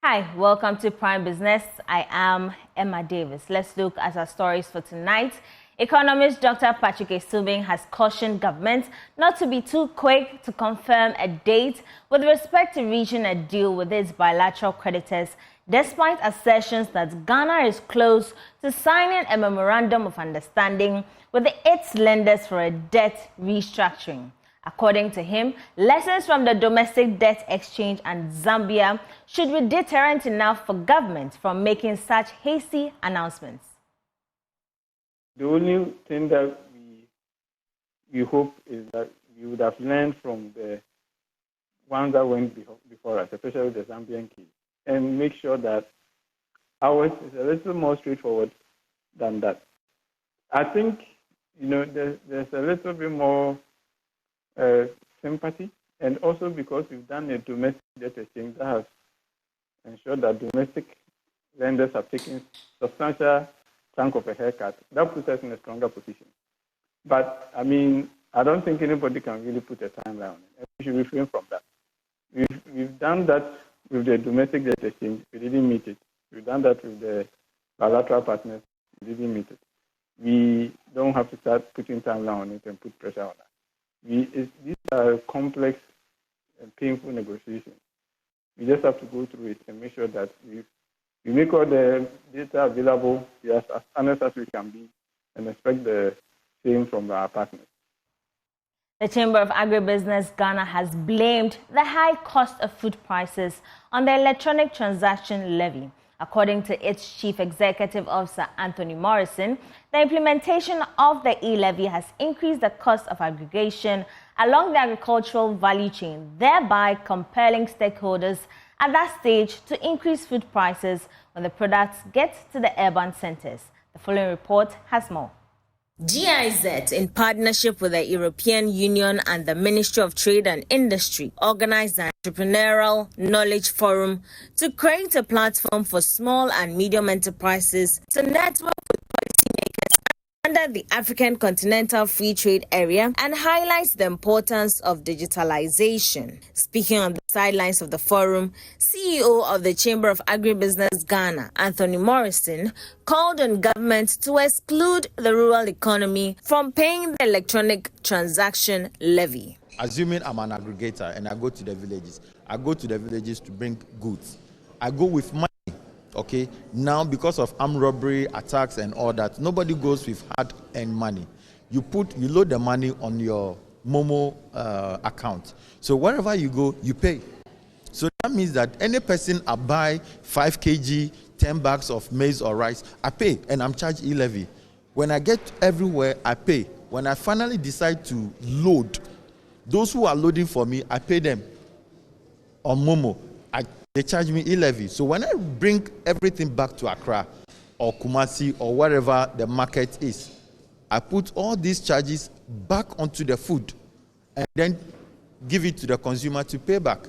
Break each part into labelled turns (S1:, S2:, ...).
S1: Hi, welcome to Prime Business. I am Emma Davis. Let's look at our stories for tonight. Economist Dr. Patrick Esubing has cautioned government not to be too quick to confirm a date with respect to reaching a deal with its bilateral creditors, despite assertions that Ghana is close to signing a memorandum of understanding with its lenders for a debt restructuring. According to him, lessons from the domestic debt exchange and Zambia should be deterrent enough for government from making such hasty announcements.
S2: The only thing that we hope is that we would have learned from the ones that went before us, especially the Zambian case, and make sure that ours is a little more straightforward than that. I think, there's a little bit more sympathy, and also because we've done a domestic debt exchange that has ensured that domestic lenders have taken substantial chunk of a haircut, that puts us in a stronger position. But I don't think anybody can really put a timeline on it. We should refrain from that. We've done that with the domestic debt exchange. We didn't meet it. We've done that with the bilateral partners. We didn't meet it. We don't have to start putting timeline on it and put pressure on that. These are complex and painful negotiations. We just have to go through it and make sure that we make all the data available, as honest as we can be, and expect the same from our partners.
S1: The Chamber of Agribusiness Ghana has blamed the high cost of food prices on the electronic transaction levy. According to its Chief Executive Officer, Anthony Morrison, the implementation of the E-levy has increased the cost of aggregation along the agricultural value chain, thereby compelling stakeholders at that stage to increase food prices when the products get to the urban centers. The following report has more. GIZ, in partnership with the European Union and the Ministry of Trade and Industry, organized an entrepreneurial knowledge forum to create a platform for small and medium enterprises to network with policymakers under the African Continental Free Trade Area and highlights the importance of digitalization. Speaking on the sidelines of the forum, CEO of the Chamber of Agribusiness Ghana, Anthony Morrison, called on government to exclude the rural economy from paying the electronic transaction levy.
S3: Assuming I'm an aggregator and I go to the villages to bring goods. I go with money. Okay, now because of armed robbery, attacks and all that, nobody goes with hard-earned money. You load the money on your Momo account. So wherever you go, you pay. So that means that any person I buy 5 kg, 10 bags of maize or rice, I pay and I'm charged E-levy. When I get everywhere, I pay. When I finally decide to load, those who are loading for me, I pay them on Momo. They charge me E-levy. So when I bring everything back to Accra or Kumasi or wherever the market is, I put all these charges back onto the food and then give it to the consumer to pay back.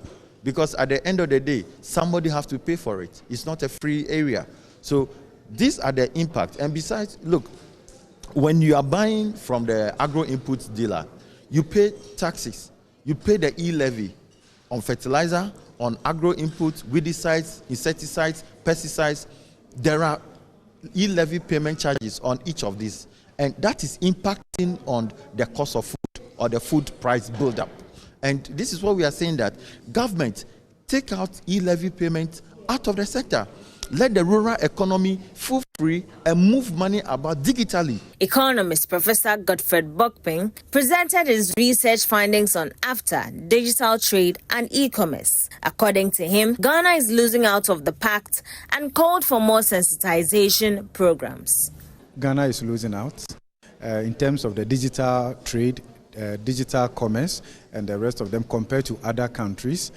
S3: Because at the end of the day, somebody has to pay for it. It's not a free area. So these are the impact. And besides, look, when you are buying from the agro inputs dealer, you pay taxes. You pay the E-levy on fertilizer, on agro inputs, weedicides, insecticides, pesticides. There are E-levy payment charges on each of these. And that is impacting on the cost of food or the food price buildup. And this is what we are saying, that government take out E-levy payment out of the sector. Let the rural economy feel free and move money about digitally.
S1: Economist Professor Godfred Bokping presented his research findings on AFTA, digital trade and e-commerce. According to him, Ghana is losing out of the pact and called for more sensitization programs.
S4: Ghana is losing out in terms of the digital trade, digital commerce and the rest of them compared to other countries.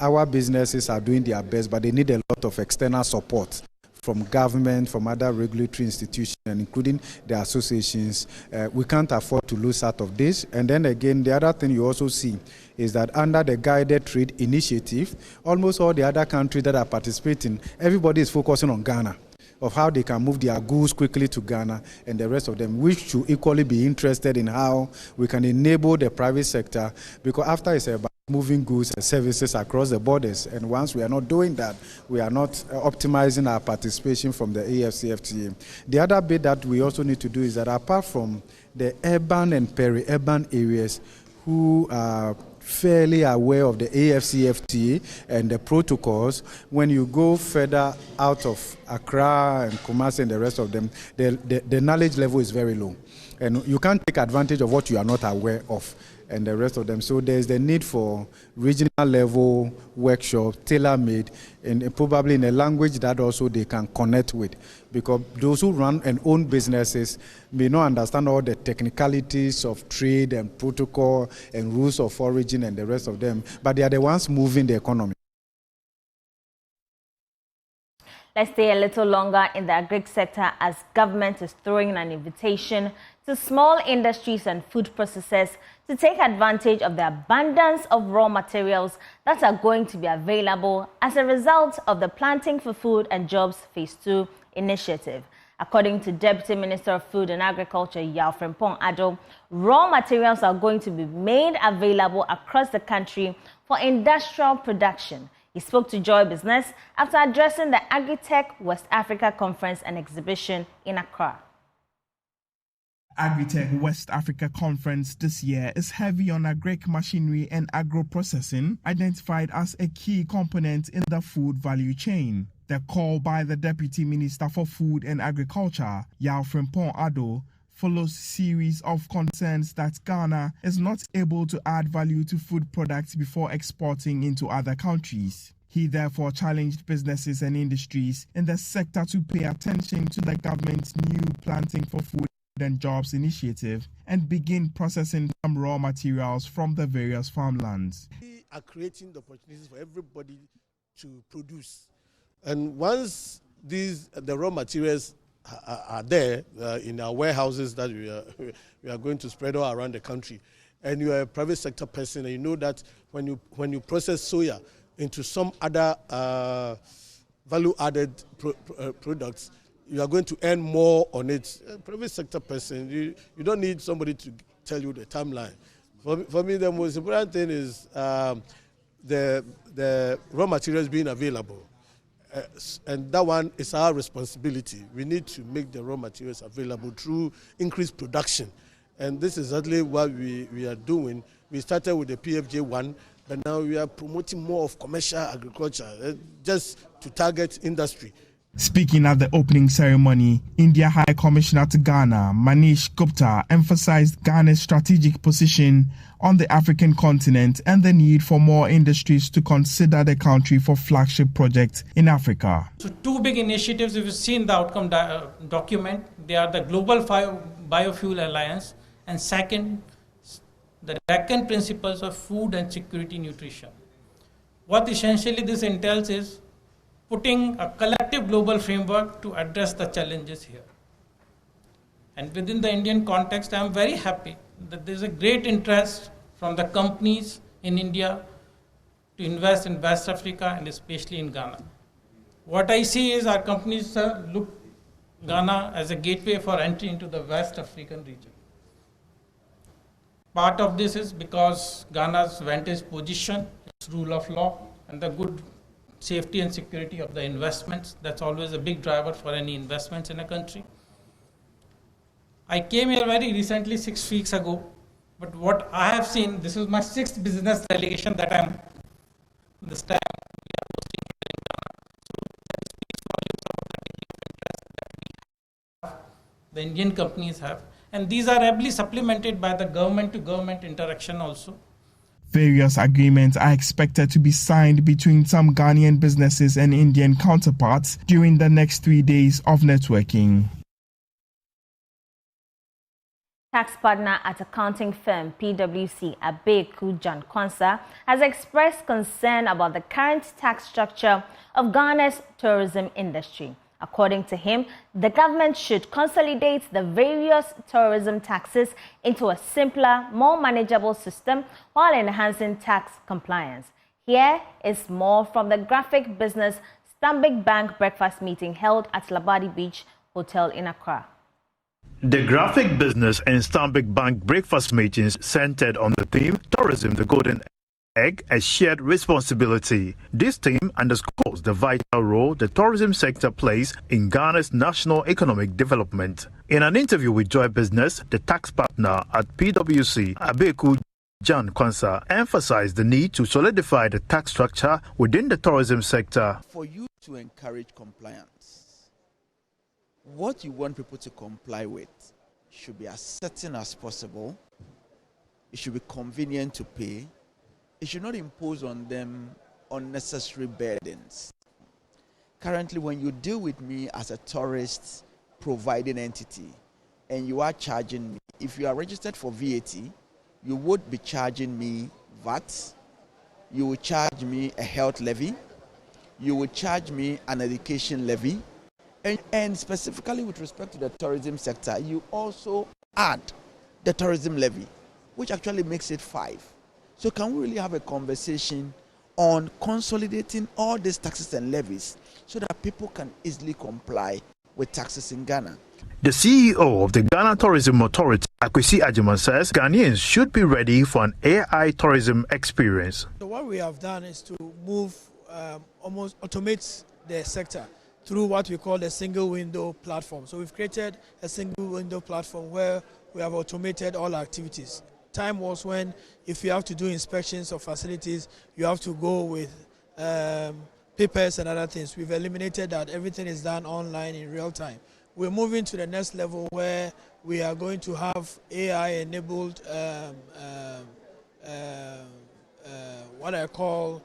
S4: Our businesses are doing their best, but they need a lot of external support from government, from other regulatory institutions, including the associations. We can't afford to lose out of this. And then again, the other thing you also see is that under the guided trade initiative, almost all the other countries that are participating, everybody is focusing on Ghana, of how they can move their goods quickly to Ghana, and the rest of them, which should equally be interested in how we can enable the private sector, because after it's about moving goods and services across the borders. And once we are not doing that, we are not optimizing our participation from the AFCFTA. The other bit that we also need to do is that apart from the urban and peri-urban areas who are fairly aware of the AFCFTA and the protocols, when you go further out of Accra and Kumasi and the rest of them, the knowledge level is very low. And you can't take advantage of what you are not aware of and the rest of them. So there's the need for regional level workshops, tailor-made, and probably in a language that also they can connect with. Because those who run and own businesses may not understand all the technicalities of trade and protocol and rules of origin and the rest of them, but they are the ones moving the economy.
S1: Let's stay a little longer in the agri sector as government is throwing an invitation to small industries and food processors to take advantage of the abundance of raw materials that are going to be available as a result of the Planting for Food and Jobs Phase 2 initiative. According to Deputy Minister of Food and Agriculture, Yao Frimpong Addo, raw materials are going to be made available across the country for industrial production. He spoke to Joy Business after addressing the Agritech West Africa Conference and Exhibition in Accra.
S5: Agritech West Africa Conference this year is heavy on agric machinery and agro-processing, identified as a key component in the food value chain. The call by the Deputy Minister for Food and Agriculture, Yao Frimpong Addo, follows a series of concerns that Ghana is not able to add value to food products before exporting into other countries. He therefore challenged businesses and industries in the sector to pay attention to the government's new Planting for Food and Jobs initiative and begin processing some raw materials from the various farmlands.
S6: We are creating the opportunities for everybody to produce. And once the raw materials are there in our warehouses that we are going to spread all around the country, and you are a private sector person and you know that when you process soya into some other value-added products, you are going to earn more on it. A private sector person, you don't need somebody to tell you the timeline. For me, the most important thing is the raw materials being available. And that one is our responsibility. We need to make the raw materials available through increased production. And this is exactly what we are doing. We started with the PFJ1, but now we are promoting more of commercial agriculture, just to target industry.
S5: Speaking at the opening ceremony, India High Commissioner to Ghana, Manish Gupta, emphasized Ghana's strategic position on the African continent and the need for more industries to consider the country for flagship projects in Africa.
S7: So two big initiatives, if you've seen the outcome document, they are the Global Biofuel Alliance and second, the Deccan Principles of Food and Security Nutrition. What essentially this entails is putting a collective global framework to address the challenges here. And within the Indian context, I am very happy that there is a great interest from the companies in India to invest in West Africa and especially in Ghana. What I see is our companies look Ghana as a gateway for entry into the West African region. Part of this is because Ghana's vantage position, its rule of law, and the good safety and security of the investments. That's always a big driver for any investments in a country. I came here very recently, 6 weeks ago, but what I have seen, this is my 6th business delegation that I'm this time we are hosting here in Ghana. So that speaks volumes about the interest that we have, the Indian companies have, and these are ably supplemented by the government-to-government interaction also.
S5: Various agreements are expected to be signed between some Ghanaian businesses and Indian counterparts during the next 3 days of networking.
S1: Tax partner at accounting firm PwC, Abeku Jan Konsa, has expressed concern about the current tax structure of Ghana's tourism industry. According to him, the government should consolidate the various tourism taxes into a simpler, more manageable system while enhancing tax compliance. Here is more from the graphic business Stanbic Bank breakfast meeting held at Labadi Beach Hotel in Accra.
S8: The graphic business and Stanbic Bank breakfast meetings centered on the theme Tourism, the Golden a shared responsibility. This team underscores the vital role the tourism sector plays in Ghana's national economic development. In an interview with Joy Business, the tax partner at PwC, Abeku Jan Kwanzaa, emphasized the need to solidify the tax structure within the tourism sector.
S9: For you to encourage compliance, what you want people to comply with should be as certain as possible. It should be convenient to pay. It should not impose on them unnecessary burdens. Currently, when you deal with me as a tourist providing entity and you are charging me, if you are registered for VAT, you would be charging me VAT, you would charge me a health levy, you would charge me an education levy, and specifically with respect to the tourism sector, you also add the tourism levy, which actually makes it 5. So can we really have a conversation on consolidating all these taxes and levies so that people can easily comply with taxes in Ghana?
S8: The CEO of the Ghana Tourism Authority, Akwesi Ajiman, says Ghanaians should be ready for an AI tourism experience.
S10: So what we have done is to move, almost automate the sector through what we call the single window platform. So we've created a single window platform where we have automated all activities. Time was when if you have to do inspections of facilities, you have to go with papers and other things. We've eliminated that. Everything is done online in real time. We're moving to the next level where we are going to have AI-enabled what I call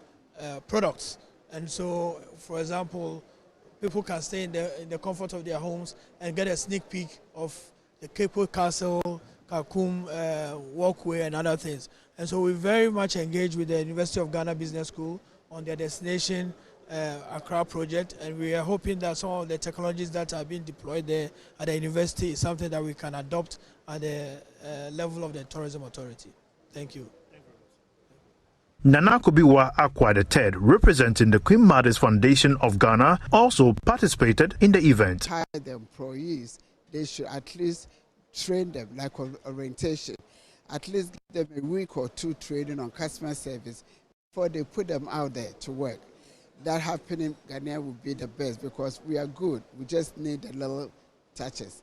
S10: products. And so, for example, people can stay in the comfort of their homes and get a sneak peek of the Cape Castle, Kakum walkway and other things. And so we very much engage with the University of Ghana Business School on their destination Accra project, and we are hoping that some of the technologies that are being deployed there at the university is something that we can adopt at the level of the Tourism Authority. Thank you.
S8: Nana Kobiwa Akwa III, representing the Queen Mother's Foundation of Ghana, also participated in the event.
S11: The employees, they should at least train them like orientation, at least give them a week or 2 training on customer service before they put them out there to work. That happening, Ghana would be the best because we are good. We just need the little touches.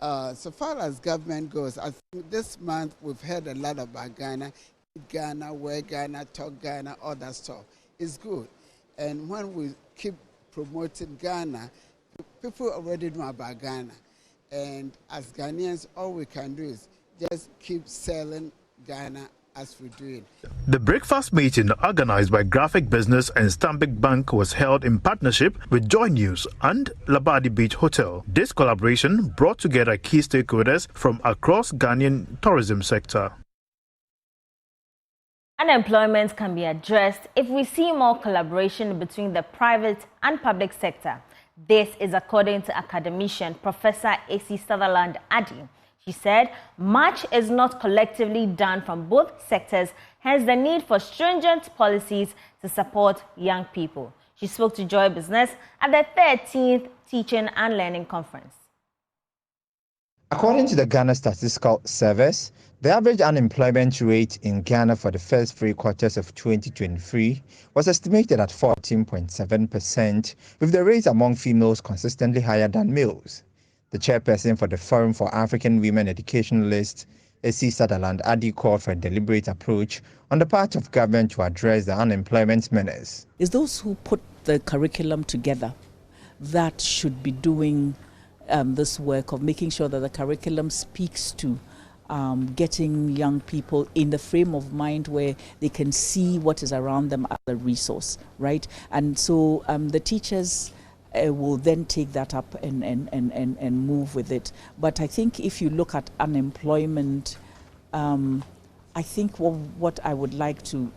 S11: So far as government goes, I think this month we've heard a lot about Ghana, wear Ghana, talk Ghana, all that stuff. It's good. And when we keep promoting Ghana, people already know about Ghana. And as Ghanaians, all we can do is just keep selling Ghana as we do it.
S8: The breakfast meeting organized by Graphic Business and Stanbic Bank was held in partnership with Joy News and Labadi Beach Hotel. This collaboration brought together key stakeholders from across Ghanaian tourism sector.
S1: Unemployment can be addressed if we see more collaboration between the private and public sector. This is according to academician Professor A.C. Sutherland Addy. She said much is not collectively done from both sectors, hence the need for stringent policies to support young people. She spoke to Joy Business at the 13th Teaching and Learning Conference.
S12: According to the Ghana Statistical Service, the average unemployment rate in Ghana for the first 3 quarters of 2023 was estimated at 14.7%, with the rate among females consistently higher than males. The chairperson for the Forum for African Women Educationalists, A.C. Sutherland Addy, called for a deliberate approach on the part of government to address the unemployment menace.
S13: It's those who put the curriculum together that should be doing this work of making sure that the curriculum speaks to getting young people in the frame of mind where they can see what is around them as a resource, right? And so the teachers will then take that up and move with it. But I think if you look at unemployment, I think what I would like to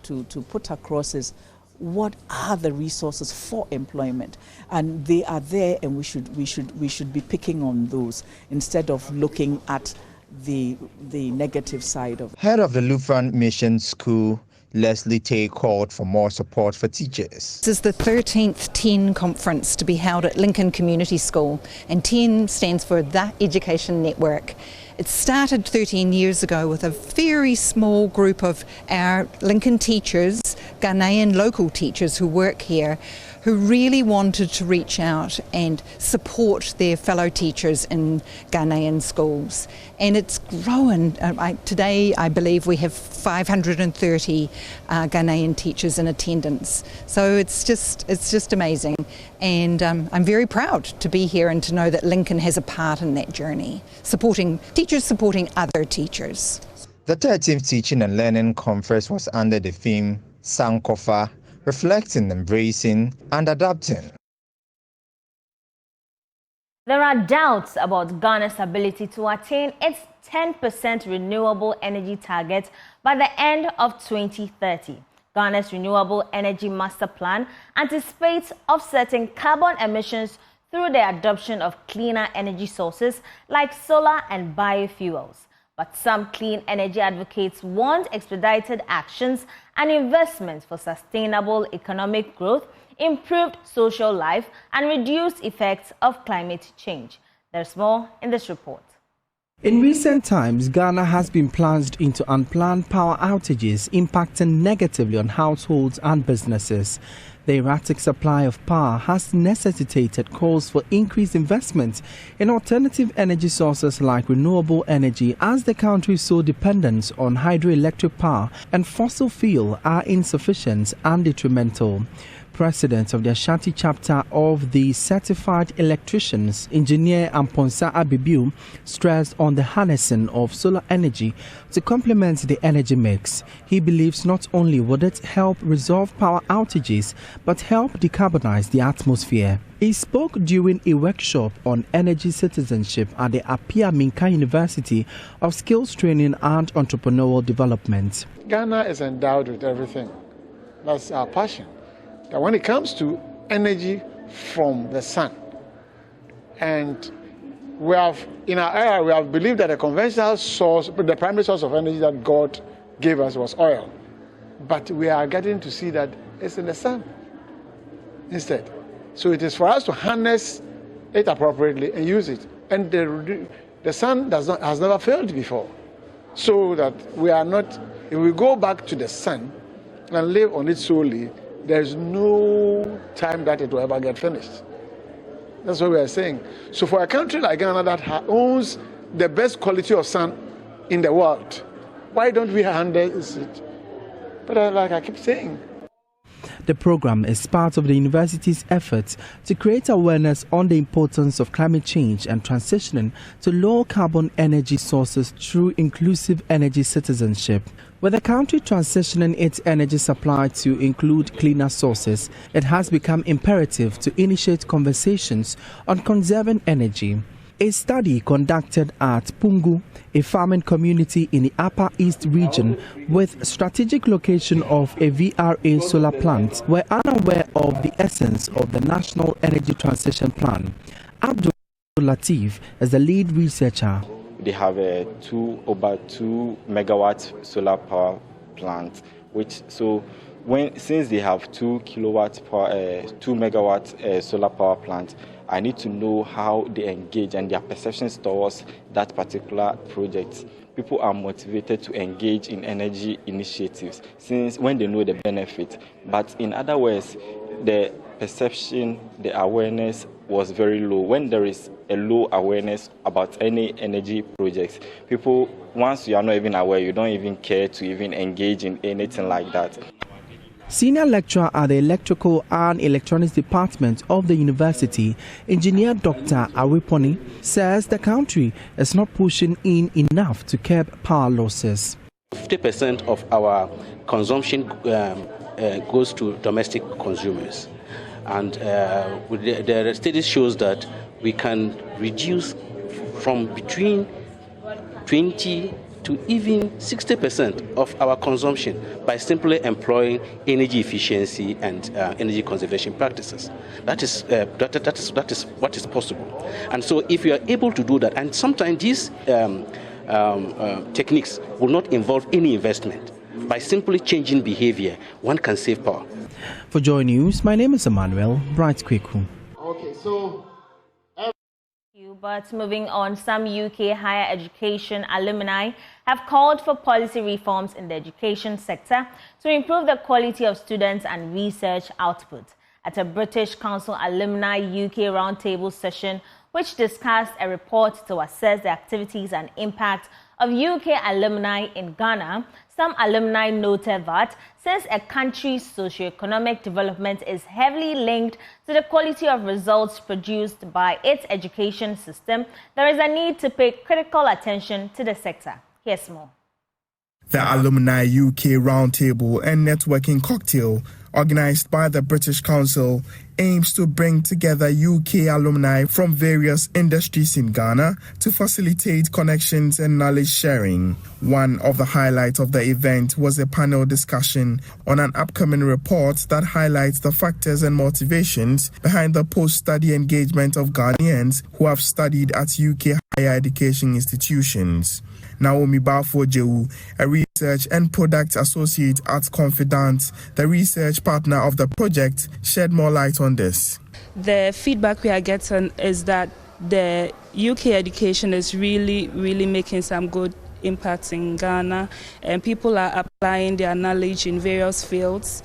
S13: put across is what are the resources for employment, and they are there, and we should be picking on those instead of looking at the negative side of it.
S12: Head of the Lutheran Mission School, Leslie Tay, called for more support for teachers.
S14: This is the 13th Teen Conference to be held at Lincoln Community School, and Teen stands for That Education Network. It started 13 years ago with a very small group of our Lincoln teachers, Ghanaian local teachers who work here, who really wanted to reach out and support their fellow teachers in Ghanaian schools. And it's grown. Today, I believe we have 530 Ghanaian teachers in attendance. So it's just amazing. And I'm very proud to be here and to know that Lincoln has a part in that journey, supporting teachers, supporting other teachers.
S12: The 13th Teaching and Learning Conference was under the theme Sankofa, reflecting, embracing, and adapting.
S1: There are doubts about Ghana's ability to attain its 10% renewable energy target by the end of 2030. Ghana's Renewable Energy Master Plan anticipates offsetting carbon emissions through the adoption of cleaner energy sources like solar and biofuels. But some clean energy advocates want expedited actions and investments for sustainable economic growth, improved social life, and reduced effects of climate change. There's more in this report.
S15: In recent times, Ghana has been plunged into unplanned power outages, impacting negatively on households and businesses. The erratic supply of power has necessitated calls for increased investment in alternative energy sources like renewable energy, as the country's so dependence on hydroelectric power and fossil fuel are insufficient and detrimental. President of the Ashanti chapter of the Certified Electricians, Engineer Amponsa Abibiu, stressed on the harnessing of solar energy to complement the energy mix. He believes not only would it help resolve power outages, but help decarbonize the atmosphere. He spoke during a workshop on energy citizenship at the Apia Minka University of Skills Training and Entrepreneurial Development.
S16: Ghana is endowed with everything. That's our passion. That when it comes to energy from the sun, and we have, in our era, we have believed that the conventional source, the primary source of energy that God gave us was oil. But we are getting to see that it's in the sun instead. So it is for us to harness it appropriately and use it. And the sun has never failed before. So that we are not, if we go back to the sun and live on it solely, there's no time that it will ever get finished. That's what we are saying. So for a country like Ghana that owns the best quality of sun in the world, why don't we harness it? But like I keep saying,
S15: the program is part of the university's efforts to create awareness on the importance of climate change and transitioning to low carbon energy sources through inclusive energy citizenship. With the country transitioning its energy supply to include cleaner sources, it has become imperative to initiate conversations on conserving energy. A study conducted at Pungu, a farming community in the Upper East region with strategic location of a VRA solar plant, were unaware of the essence of the National Energy Transition Plan. Abdul Latif is the lead researcher.
S17: They have a over 2 megawatt solar power plant, since they have 2 megawatt solar power plant, I need to know how they engage and their perceptions towards that particular project. People are motivated to engage in energy initiatives since when they know the benefit. But in other words, the perception, the awareness was very low. When there is a low awareness about any energy projects, people, once you are not even aware, you don't even care to even engage in anything like that.
S15: Senior lecturer at the Electrical and Electronics Department of the university, Engineer Dr. Ariponi, says the country is not pushing in enough to curb power losses.
S18: 50% of our consumption goes to domestic consumers. And the study shows that we can reduce from between 20 to even 60% of our consumption by simply employing energy efficiency and energy conservation practices. That is what is possible. And so if you are able to do that, and sometimes these techniques will not involve any investment, by simply changing behavior, one can save power.
S15: For Joy News, my name is Emmanuel Bright Kweku.
S1: Okay, so But moving on, some UK higher education alumni have called for policy reforms in the education sector to improve the quality of students and research output. At a British Council Alumni UK Roundtable session, which discussed a report to assess the activities and impact of UK alumni in Ghana, some alumni noted that since a country's socio-economic development is heavily linked to the quality of results produced by its education system, there is a need to pay critical attention to the sector. Here's more.
S5: The Alumni UK Roundtable and Networking Cocktail, organized by the British Council, aims to bring together UK alumni from various industries in Ghana to facilitate connections and knowledge sharing. One of the highlights of the event was a panel discussion on an upcoming report that highlights the factors and motivations behind the post-study engagement of Ghanaians who have studied at UK higher education institutions. Naomi Bafo-Jewu, a research and product associate at Confidant, the research partner of the project, shed more light on this.
S19: The feedback we are getting is that the UK education is really making some good impacts in Ghana, and people are applying their knowledge in various fields.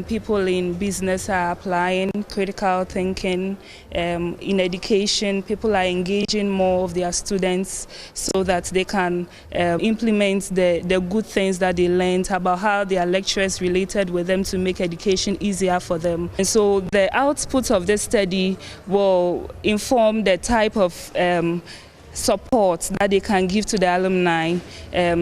S19: People in business are applying critical thinking. In education, people are engaging more of their students so that they can implement the good things that they learned about how their lecturers related with them to make education easier for them. And so the output of this study will inform the type of support that they can give to the alumni.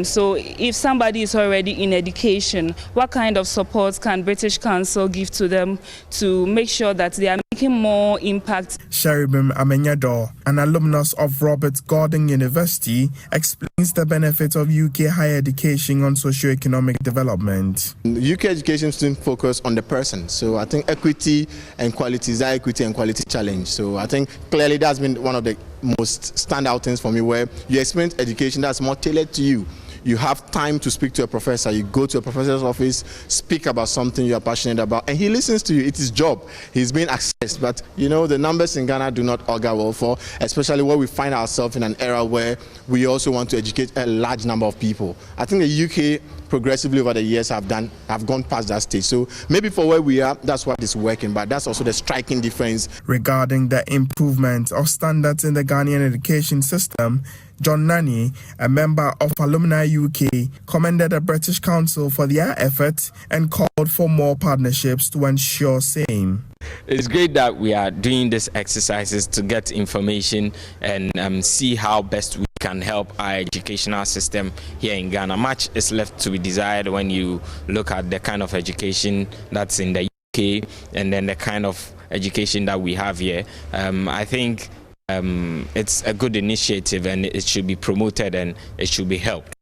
S19: So if somebody is already in education, what kind of support can British Council give to them to make sure that they are making more impact?
S5: Sheribim Amenyado, an alumnus of Robert Gordon University, explains the benefit of UK higher education on socio-economic development.
S20: UK education students focus on the person, so I think equity and quality is an equity and quality challenge. So I think clearly that's been one of the most standout things for me, where you experience education that's more tailored to you. You have time to speak to a professor. You go to a professor's office, speak about something you are passionate about, and he listens to you. It's his job. He's being accessed. But, you know, the numbers in Ghana do not augur well for, especially where we find ourselves in an era where we also want to educate a large number of people. I think the UK progressively over the years have gone past that stage. So maybe for where we are, that's what is working, but that's also the striking difference.
S5: Regarding the improvement of standards in the Ghanaian education system, John Nani, a member of Alumni UK, commended the British Council for their efforts and called for more partnerships to ensure same.
S21: It's great that we are doing these exercises to get information and see how best we can help our educational system here in Ghana. Much is left to be desired when you look at the kind of education that's in the UK and then the kind of education that we have here. I think it's a good initiative and it should be promoted and it should be helped.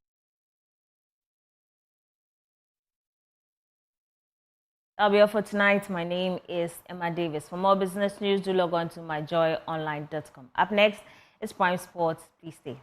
S1: That'll be all for tonight. My name is Emma Davis. For more business news, do log on to myjoyonline.com. Up next is Prime Sports. Please stay.